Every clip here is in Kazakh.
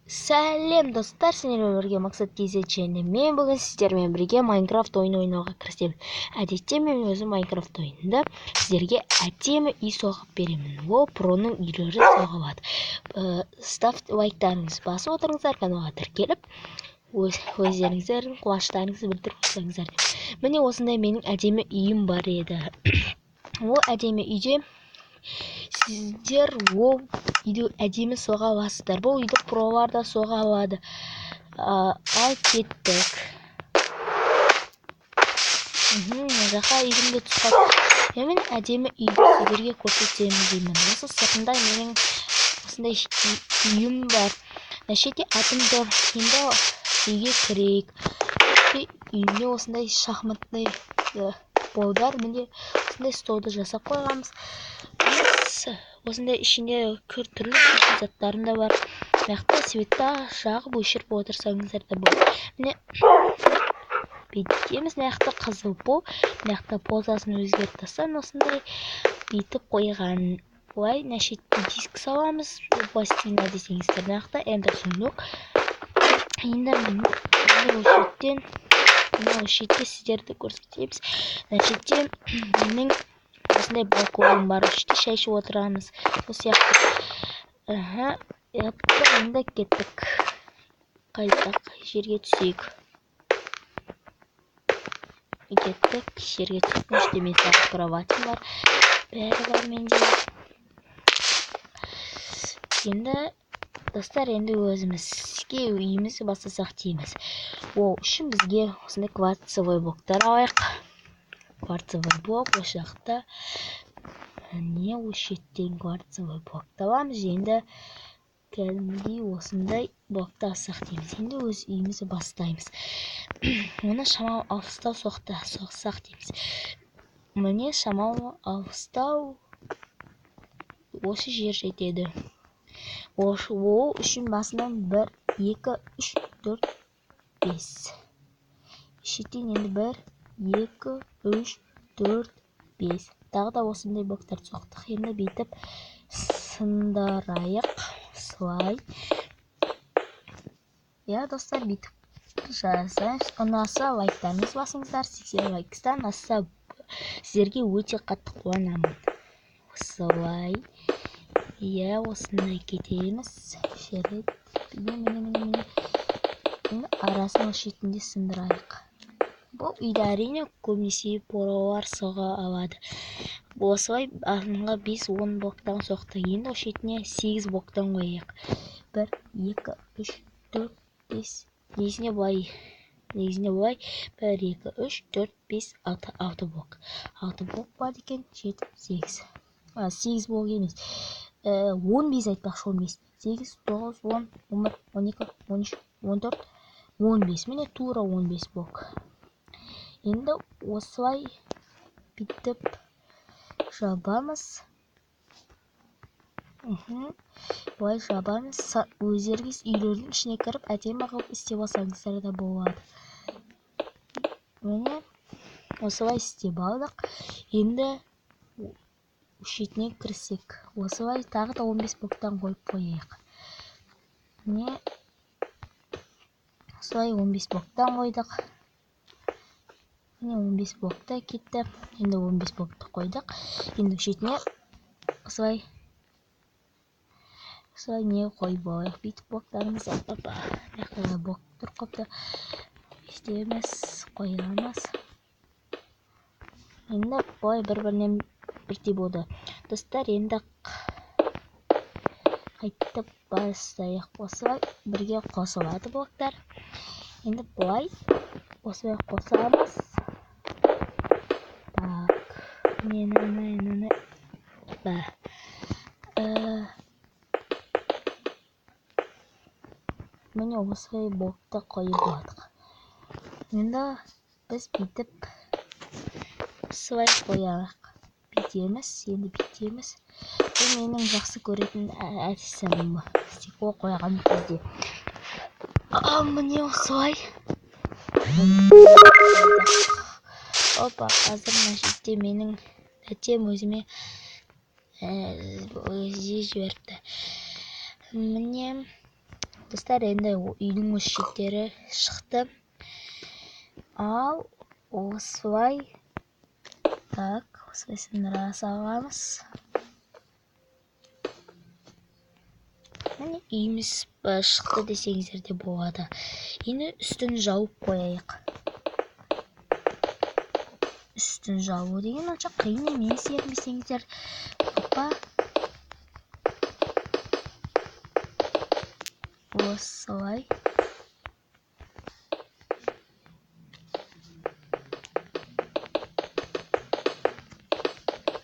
Сәлем достар, сіздермен бірге мақсат KZ және мен бүгін сіздермен бірге Майнкрафт ойын ойнауға кірісемін. Әдетте мен өзім Майнкрафт ойынында сіздерге әдемі үй соғып беремін. Ол проның үйлері соғылады. Лайктарыңызды басып отырыңыздар, каналға тіркеліп, өздеріңіздердің қуаныштарыңызды білдіріп отырсаңыздар. Міне осындай менің әдемі үйім бар еді. Ол әдемі үйде сіздер ол үйді әдемі соға аласыздар. Бұл үйді пролар да соға алады. Ал кеттік. Мына жаққа үйімді тұсқап. Мен әдемі үйді сіздерге көрсетемін деймін. Осы сыртында менің осындай үйім бар. Шетте атым тұр. Енді үйге кірейік. Үйімде осындай шахматный болдар. Міне осындай столды жасап қойғанбыз. Осындай ішінде түрлі заттарым да бар. Мықты светті жағып өшіріп отырсаңыздар да болады. Міне бүйтеміз, мықты қызыл бол, мықты позасын өзгертіп тастан осындай бүйтіп қойған. Олай нәшетті диск саламыз, пластина десеңіздер, мықты эндер сундук. Енді осы шетте сіздерді көрсетеміз. Нәшетте менің осындай балконым бар, іште шай ішіп отырамыз. Осы сияқты. Енді кеттік. Қайтақ жерге түсейік. Кеттік, жерге түсіп, іште мен кроватым бар. Бәрі бар менде. Енді достар, енді өзімізге үйімізді бастасақ дейміз. Ол үшін бізге осындай кварцевый блоктар алайық. Кварцевый блок осы жақта. Не осы шеттен кварцевый блокты аламыз. Енді кәдімгідей осындай блокты алсақ дейміз. Енді өз үйімізді бастаймыз. Оны шамалы алыстау соқсақ дейміз. Міне шамалы алыстау осы жер жетеді. Ол үшін басынан 1, 2, 3, 4, 5. Шеттен енді 1, 2, 3, 4, 5. Тағы да осындай блоктар соқтық. Енді бүйтіп сындарайық. Слай. Достар, бүйтіп жазайыз. Ұнаса лайктарыңыз басыңыздар. 80 лайктан аса сіздерге өте қатты қуанамын. Слай. Осындай кетеміз. Шерет. Міне. Арасын шетінде сындырайық. Бұл үйді әрине көбінесе пролар соға алады. Осылай артынға 5-10 блоктан соқты. Енді шетіне 8 блоктан қойайық. 1, 2, 3, 4, 5. Негізіне былай. 1, 2, 3, 4, 5, 6 блок. 6 блок бар екен. 7, 8. 8 блок емес. 15 айтпақшы, 15. 8, 9, 10, 11, 12, 13, 14, 15. Міне тура 15 блок. Енді осылай бүйтіп жабамыз. Бұлай жабамыз. Өздеріңіз үйлердің ішіне кіріп, әдемі қылып істеп алсаңыздар да болады. Міне осылай істеп алдық. Енді шетіне кірсек. Осылай тағы да 15 блоктан қойып қойайық. Міне осылай 15 блоктан қойдық. Міне 15 блокта кетті. Енді 15 блокты қойдық. Енді шетіне осылай не қойып алайық. Бүйтіп блоктарымыз Мақтада блок тұр қопты. Істемес, қойамыз. Енді бұлай бір-бірінен бірдей болды. Достар, енді қайтып бастайық. Осылай бірге қосылады блоктар. Енді бұлай осылай қосамыз. Міне осылай блокты қойып алдық. Енді біз бүйтіп осылай қояйық. Бүйтеміз. Бұл менің жақсы көретін әдісім. Стекло қойған кезде. Міне осылай. Опа, қазір мәжетте менің әтем өзіме жіберді. Міне достар, енді үйдің осы шеттері шықты. Ал осылай сындыра саламыз. Міне үйіміз шықты десеңіздер де болады. Енді үстін жауып қояйық. Үстін жабу деген онша қиын емес, ерінбесеңіздер. Опа. Осылай.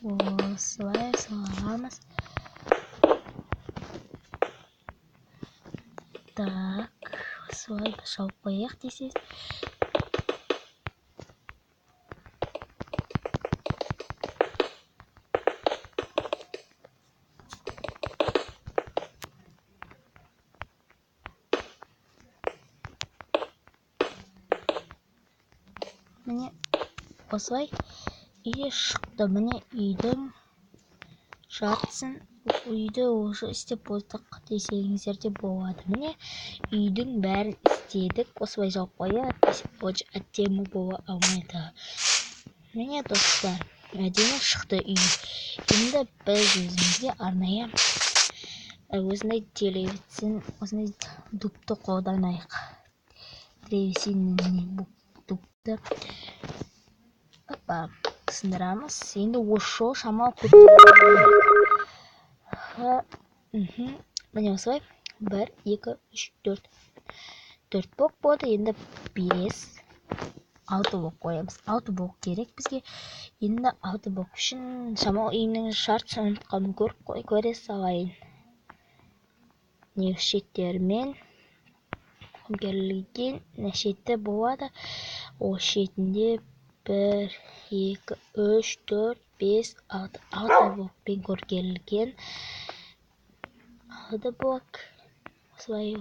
Осылай саламыз. Так, осылай жауып қояйық десеңіз. Міне осылай үй шықты. Міне үйдің жартысын үйді уже істеп болдық десеңіздер де болады. Міне үйдің бәрін істедік. Осылай жауып қояйық. Очень әдемі бола алмайды. Міне достар, әдемі шықты үй. Енді біз өзімізге арнайы осындай телевизор, осындай дупты қолданайық. Древесный дупты. Опа, сындырамыз. Енді осы шамал көп. Міне осылай 1, 2, 3, 4. 4 блок болды. Енді 5, 6 блок қоямыз. 6 блок керек бізге. Енді 6 блок үшін шамал үйінің шартын ұмытқанын көре салайын. Не шеттермен көмкерілген шетті болады. О шетінде 1, 2, 3, 4, 5, 6 блокпен көркелген. 6 блок. Осылай.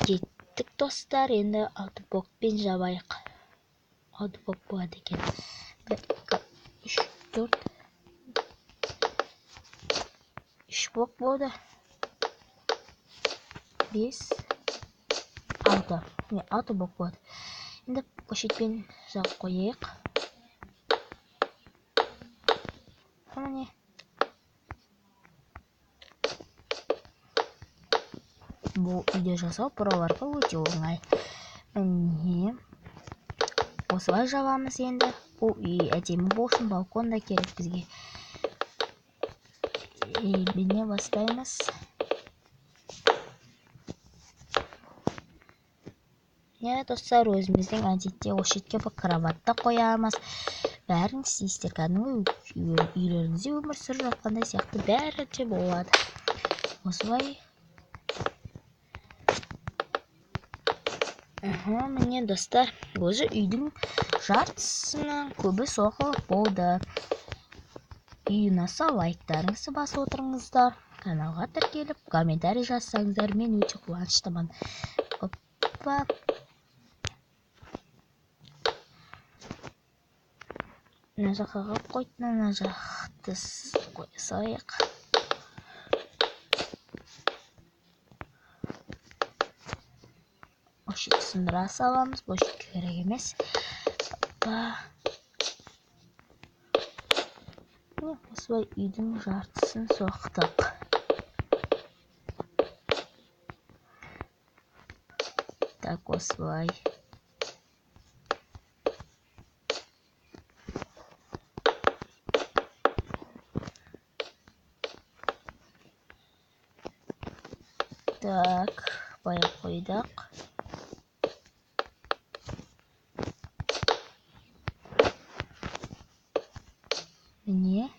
Жеттік достар, енді 6 блокпен жабайық. 6 блок болады екен. 1, 2, 3, 4. 3 блок болды. 5, 6. 6 блок болады. Енді көшетпен жағып қояйық. Міне. Бұл үйде жасау бұраларға өте оңай. Міне. Осылай жабамыз енді. Бұл үй әдемі болсын, балкон да керек бізге. Міне бастаймыз. Достар, өзіміздің әдетте осы шетке бір кроватты қоямыз. Бәрін істейсіздер. Кәдімгі үйлеріңізде өмір сүріп жатқандай сияқты бәрі де болады. Осылай. Міне достар, өзі үйдің жартысының көбі соғылып болды. Үй ұнаса лайктарыңызды басып отырыңыздар. Каналға тіркеліп, комментарий жазсаңыздар, мен өте қуаныштымын. Опа. Мына жаққа қойып, мына жақты қойсайық. Осы сындыра саламыз, бұл керек емес. Осылай үйдің жартысын соқтық. Так, осылай. Так, баяп қойдық. Міне.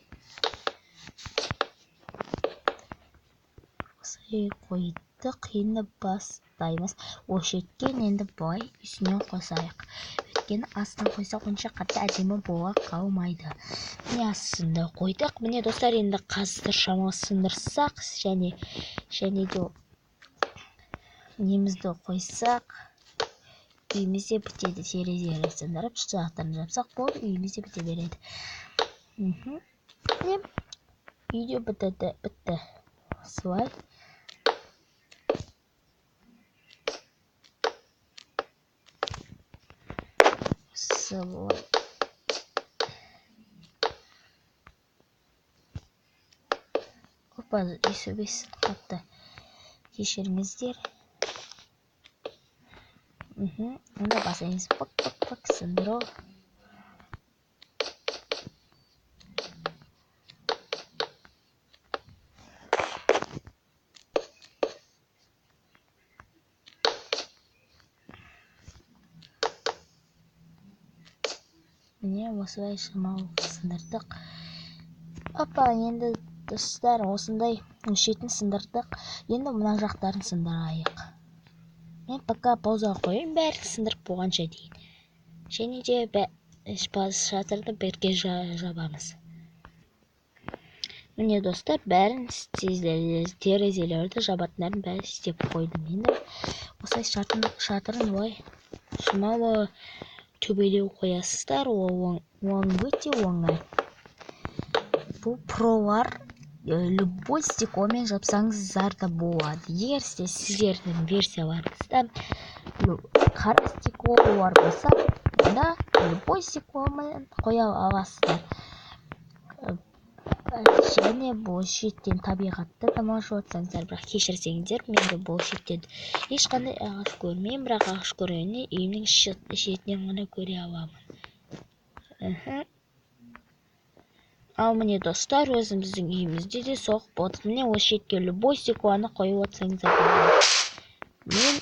Осылай қойдық. Енді бастаймыз. Осы еткен енді бай үстінен қосайық. Өйткені астын қойсақ онша қатты әдемі бола қалмайды. Міне астында қойдық. Міне достар, енді қазір шамалы сындырсақ және де немізді қойсақ, үйімізде бітеді. Терезелерді сындырып, жақтарын жапсақ болды, үйімізде біте береді. Видео бітті. Осылай. жақсы болады. Опа, есебес қатты. Кешіріңіздер. Онда басайыз. Пак, сындыру. Міне осылай шамалы сындырдық. Опа, енді достар осындай өшетін сындырдық. Енді мына жақтарын сындырайық. Мен пока паузаға қойайын, бәрін сындырып болғанша дейін. Және де шатырды бірге жабамыз. Міне достар, бәрін терезелерді жабатындарын бәрін істеп қойдым. Енді осылай шатырын олай шамалы төбелеу қоясыздар. Ол өте оңай. Бұл пролар любой стекломен жапсаңыздар да болады. Егер сіздердің версияларыңызда қара стекло бар болса, онда любой стекломен қоя аласыздар. Және бұл шеттен табиғатты тамашалап отырсаңыздар, бірақ кешірсеңіздер, менде бұл шеттен ешқандай ағаш көрмеймін, бірақ ағаш көргенде үйімнің шетінен ғана көре аламын. Ал міне достар, өзіміздің үйімізде де соғып болды. Міне осы шетке любой стеклоны қойып отырсаңыздар болады. Мен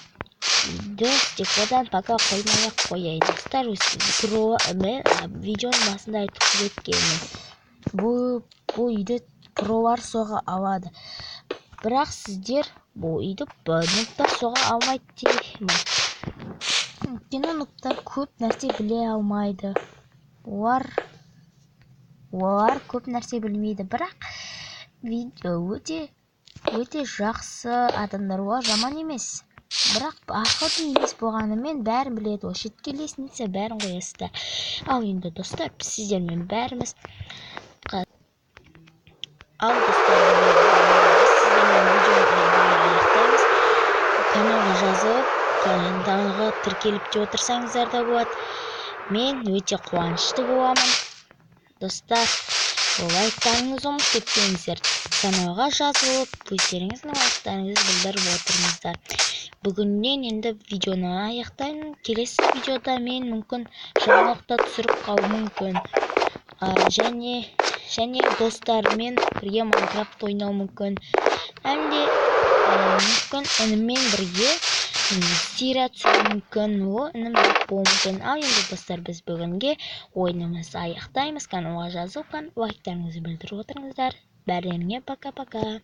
стеклодан пока қоймай-ақ қояйын. Достар, мен видеоның басында айтып өткенмін. Бұл үйді пролар соға алады. Бірақ сіздер бұл үйді нуктар соға алмайды деймін. Өйткені нуктар көп нәрсе біле алмайды. Олар көп нәрсе білмейді. Бірақ видео өте жақсы адамдарға жаман емес. Бірақ ақылды емес болғанымен бәрін біледі. Ол шетке лестница бәрін қоясыздар. Ал енді достар, сіздермен бәріміз ал достар, сіздермен видеоны аяқтаймыз. Каналға жазылып, каналға тіркеліп те отырсаңыздар да болады. Мен өте қуанышты боламын. Достар, лайктарыңызды ұмытып кетпеңіздер. Каналға жазылып, өздеріңіздің лайктарыңызды білдіріп отырыңыздар. Бүгіннен енді видеоны аяқтаймын. Келесі видеода мен мүмкін жаңалықта түсіріп қалуым мүмкін. Және достармен бірге Майнкрафт ойнау мүмкін. Әмде мүмкін ініммен бірге сирия түсіру мүмкін. Ол інім болуы мүмкін. Ал енді достар, біз бүгінге ойынымызды аяқтаймыз. Каналға жазылып, лайктарыңызды білдіріп отырыңыздар. Бәріңе пока-пока.